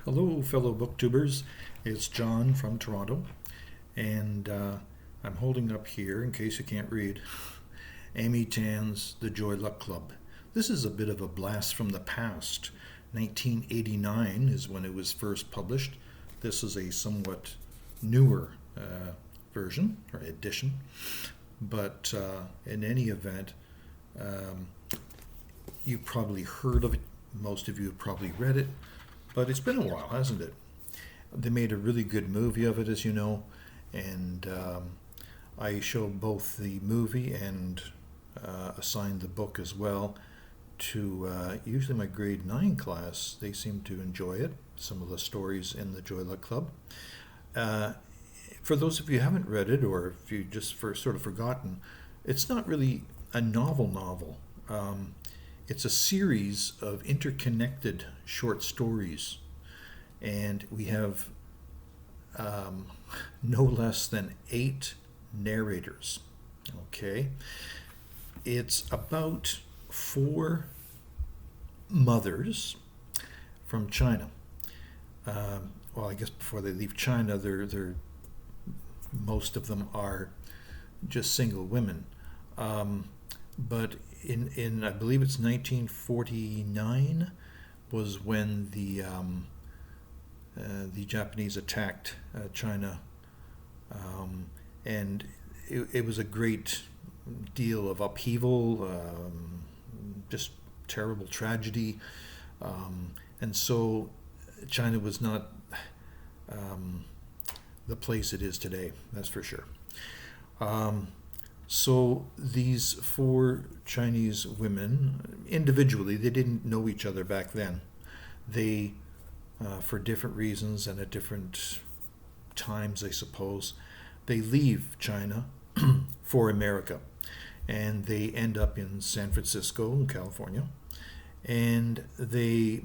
Hello, fellow booktubers. It's John from Toronto, and I'm holding up here, in case you can't read, Amy Tan's The Joy Luck Club. This is a bit of a blast from the past. 1989 is when it was first published. This is a somewhat newer version or edition, but in any event, um, you probably heard of it. Most of you have probably read it. But it's been a while, hasn't it? They made a really good movie of it, as you know, and I showed both the movie and assigned the book as well to usually my grade 9 class. They seem to enjoy it, some of the stories in the Joy Luck Club. For those of you who haven't read it, or if you just sort of forgotten, it's not really a novel. It's a series of interconnected short stories, and we have no less than 8 narrators. Okay, it's about 4 mothers from China. Well, I guess before they leave China, they're most of them are just single women. But in I believe it's 1949 was when the Japanese attacked China, and it was a great deal of upheaval, just terrible tragedy, and so China was not the place it is today. That's for sure. So these 4 Chinese women, individually, they didn't know each other back then. They, for different reasons and at different times, I suppose, they leave China for America. And they end up in San Francisco, in California. And they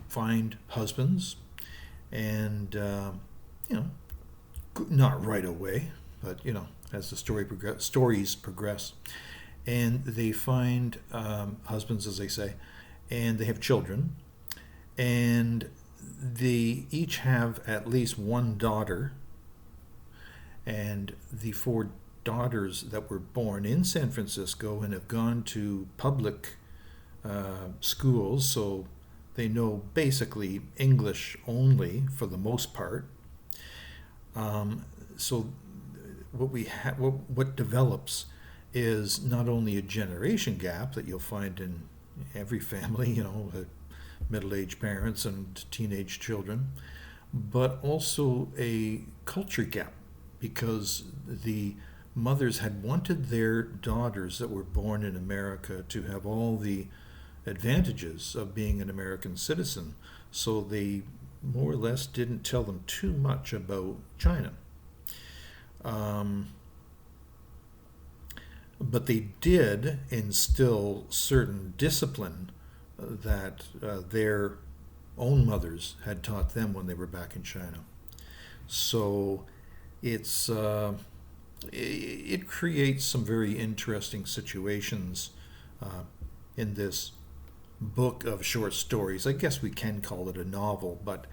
find husbands. And, not right away, but, as the stories progress, and they find husbands, as they say, and they have children, and they each have at least one daughter, and the 4 daughters that were born in San Francisco and have gone to public schools, so they know basically English only for the most part. So what develops is not only a generation gap that you'll find in every family, middle-aged parents and teenage children, but also a culture gap, because the mothers had wanted their daughters that were born in America to have all the advantages of being an American citizen, so they more or less didn't tell them too much about China. But they did instill certain discipline that their own mothers had taught them when they were back in China. So it creates some very interesting situations in this book of short stories. I guess we can call it a novel, but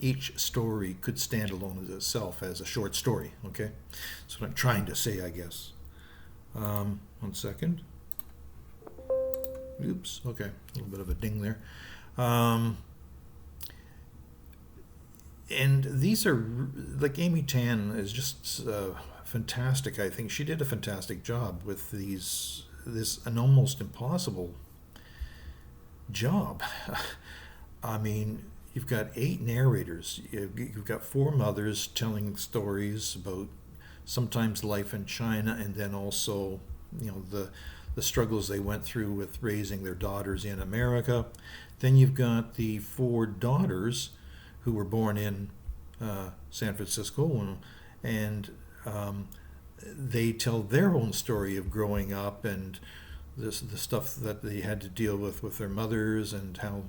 each story could stand alone as itself as a short story. Okay, that's what I'm trying to say, I guess. 1 second. Oops. Okay, a little bit of a ding there. And these are, like, Amy Tan is just fantastic. I think she did a fantastic job with an almost impossible job. I mean, you've got 8 narrators. You've got 4 mothers telling stories about sometimes life in China, and then also, the struggles they went through with raising their daughters in America. Then you've got the 4 daughters who were born in San Francisco, and they tell their own story of growing up and the stuff that they had to deal with their mothers, and how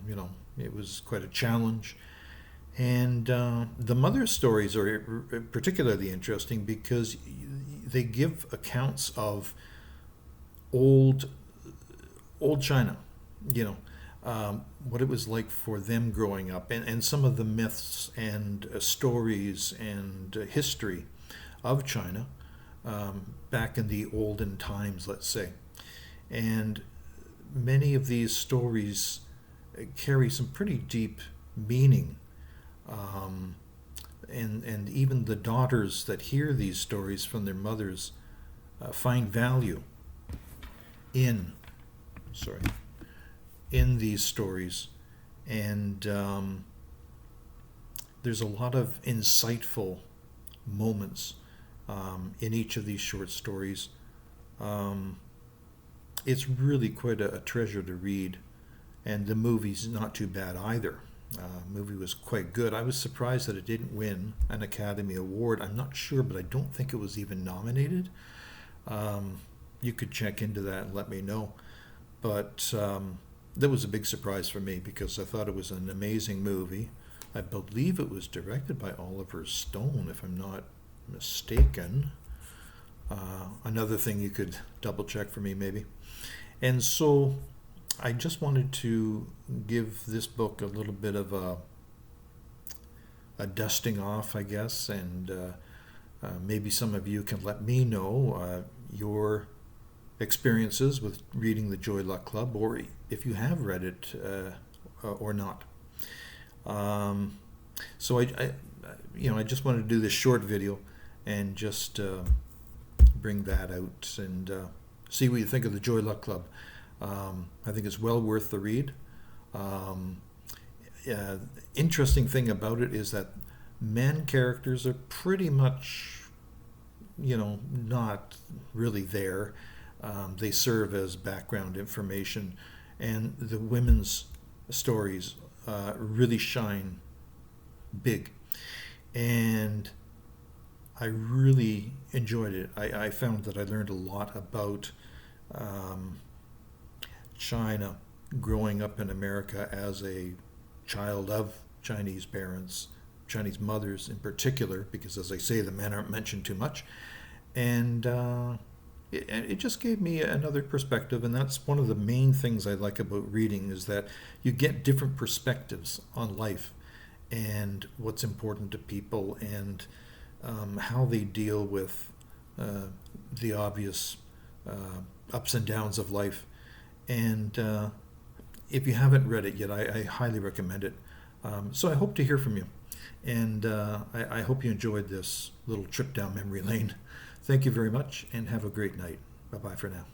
it was quite a challenge. And the mother's stories are particularly interesting because they give accounts of old China, what it was like for them growing up, and some of the myths and stories and history of China back in the olden times, let's say. And many of these stories carry some pretty deep meaning. Um, and even the daughters that hear these stories from their mothers find value in, sorry, in these stories. And there's a lot of insightful moments in each of these short stories. It's really quite a treasure to read, and the movie's not too bad either. Movie was quite good. I was surprised that it didn't win an Academy Award. I'm not sure, but I don't think it was even nominated. You could check into that and let me know. But that was a big surprise for me because I thought it was an amazing movie. I believe it was directed by Oliver Stone, if I'm not mistaken. Another thing you could double check for me, maybe. And so I just wanted to give this book a little bit of a dusting off, I guess, and maybe some of you can let me know your experiences with reading the Joy Luck Club, or if you have read it or not. So I just wanted to do this short video and just bring that out and see what you think of the Joy Luck Club. I think it's well worth the read. Interesting thing about it is that men characters are pretty much, not really there. They serve as background information, and the women's stories really shine big. And I really enjoyed it. I found that I learned a lot about China growing up in America as a child of Chinese parents, Chinese mothers in particular, because as I say, the men aren't mentioned too much. And it just gave me another perspective, and that's one of the main things I like about reading, is that you get different perspectives on life and what's important to people, and how they deal with the obvious ups and downs of life. And if you haven't read it yet, I highly recommend it. So I hope to hear from you, and I hope you enjoyed this little trip down memory lane. Thank you very much, and have a great night. Bye-bye for now.